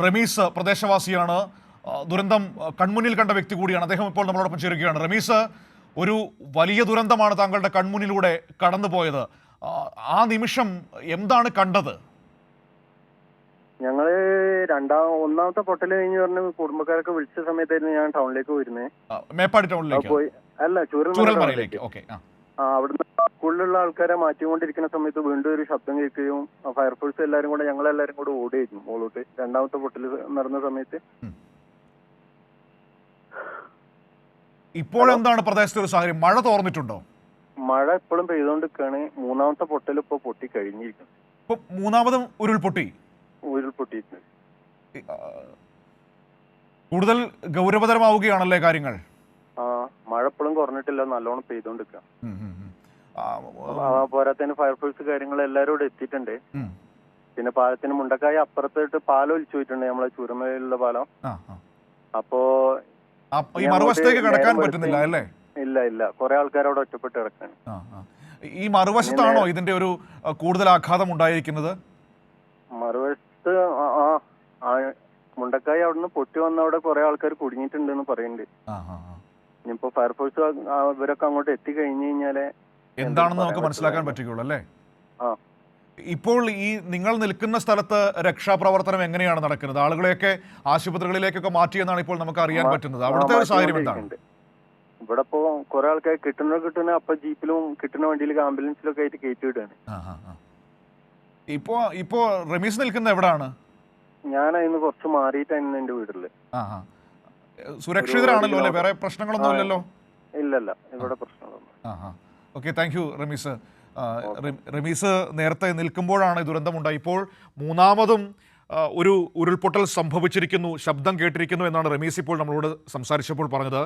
റമീസ് പ്രദേശവാസിയാണ്. ദുരന്തം കൺമുന്നിൽ കണ്ട വ്യക്തി കൂടിയാണ്. അദ്ദേഹം ഇപ്പോൾ നമ്മളോടൊപ്പം ചേരുകയാണ്. റമീസ്, ഒരു വലിയ ദുരന്തമാണ് താങ്കളുടെ കൺമുന്നിലൂടെ കടന്നുപോയത്. ആ നിമിഷം എന്താണ് കണ്ടത്? ഞങ്ങള് ഒന്നാമത്തെ പൊട്ടൽ കഴിഞ്ഞ് പറഞ്ഞ കുടുംബക്കാരൊക്കെ വിളിച്ച സമയത്തായിരുന്നു ഞാൻ ടൗണിലേക്ക് പോയിരുന്നത്. മേപ്പാടി ടൗണിലേക്ക് പോയി അല്ല ചൂരൽമലയിലേക്ക്. ഓക്കെ. അവിടുന്ന് സ്കൂളിലുള്ള ആൾക്കാരെ മാറ്റിക്കൊണ്ടിരിക്കുന്ന സമയത്ത് വീണ്ടും ഒരു ശബ്ദം കേൾക്കുകയും ഫയർഫോഴ്സ് എല്ലാരും കൂടെ ഞങ്ങളെല്ലാരും കൂടെ ഓടിയായിരുന്നു മോളോട്ട്. രണ്ടാമത്തെ പൊട്ടൽ നടന്ന സമയത്ത്. ഇപ്പോൾ എന്താണ് പ്രദേശത്തെ ഒരു സാഹചര്യം? മഴ തോർന്നിട്ടുണ്ടോ? മഴ ഇപ്പോഴും പെയ്തുകൊണ്ടിരിക്കുകയാണ്. മൂന്നാമത്തെ പൊട്ടൽ ഇപ്പൊ പൊട്ടി കഴിഞ്ഞിരിക്കുന്നു. ഇപ്പൊ മൂന്നാമതും ഉരുൾപൊട്ടി. കൂടുതൽ ഗൗരവതരമാവുകയാണല്ലേ കാര്യങ്ങൾ? മഴ ഇപ്പോഴും കുറഞ്ഞിട്ടില്ല, നല്ലോണം പെയ്തോണ്ടിരിക്കുക. പോരാത്തതിന് ഫയർഫോഴ്സ് കാര്യങ്ങൾ എല്ലാരും ഇവിടെ എത്തിയിട്ടുണ്ട്. പിന്നെ പാലത്തിന് മുണ്ടക്കായ അപ്പുറത്തോട്ട് പാലം ഒലിച്ചു പോയിട്ടുണ്ട്, നമ്മളെ ചൂരമലയിലുള്ള പാലം. അപ്പോ ഈ മറുവശത്തേക്ക് കിടക്കാൻ പറ്റുന്നില്ല അല്ലേ? ഇല്ല, കുറെ ആൾക്കാർ അവിടെ ഒറ്റപ്പെട്ട് കിടക്കാണ്. ഈ മറുവശത്താണോ ഇതിന്റെ ഒരു കൂടുതൽ ആഘാതം ഉണ്ടായിരിക്കുന്നത്? മറുവശത്ത് മുണ്ടക്കായ അവിടുന്ന് പൊട്ടി വന്ന അവിടെ കുറെ ആൾക്കാർ കുടുങ്ങിയിട്ടുണ്ടെന്ന് പറയുന്നുണ്ട്. ഇനിയിപ്പോ ഫയർഫോഴ്സ് ഇവരൊക്കെ അങ്ങോട്ട് എത്തിക്കഴിഞ്ഞു കഴിഞ്ഞാല് എന്താണെന്ന് നമുക്ക് മനസ്സിലാക്കാൻ പറ്റുകയുള്ളൂ അല്ലേ? ഇപ്പോൾ ഈ നിങ്ങൾ നിൽക്കുന്ന സ്ഥലത്ത് രക്ഷാപ്രവർത്തനം എങ്ങനെയാണ് നടക്കുന്നത്? ആളുകളെയൊക്കെ ആശുപത്രികളിലേക്കൊക്കെ മാറ്റിയെന്നാണ് ഇപ്പോൾ നമുക്ക് അറിയാൻ പറ്റുന്നത്. അവിടുത്തെ ഒരു സാഹചര്യം എന്താണ്? ഇവിടെ ഇപ്പോ കുറെ ആൾക്കാർ കിട്ടുന്ന അപ്പൊ ജീപ്പിലും കിട്ടുന്ന വണ്ടിയിലും ആംബുലൻസിലൊക്കെ ആയിട്ട് കയറ്റി വിടുകയാണ്. ഇപ്പോ റമീസ് നിൽക്കുന്ന എവിടാണ്? ഞാൻ അതിന് കുറച്ച് മാറിയിട്ടായിരുന്നു എന്റെ വീട്ടില്. സുരക്ഷിതരാണല്ലോ അല്ലെ? വേറെ പ്രശ്നങ്ങളൊന്നും ഇല്ലല്ലോ? ഇല്ലല്ല, ഇവിടെ പ്രശ്നങ്ങളൊന്നും. Okay, thank you Ramees. Ramees നേരത്തെ നിൽക്കുമ്പോഴാണ് ദുരന്തമുണ്ടായി. ഇപ്പോൾ മൂന്നാമതും ഒരു ഉരുൾപൊട്ടൽ സംഭവിച്ചിരിക്കുന്നു, ശബ്ദം കേട്ടിരിക്കുന്നു എന്നാണ് റമീസ് ഇപ്പോൾ നമ്മളോട് സംസാരിച്ചപ്പോൾ പറഞ്ഞത്.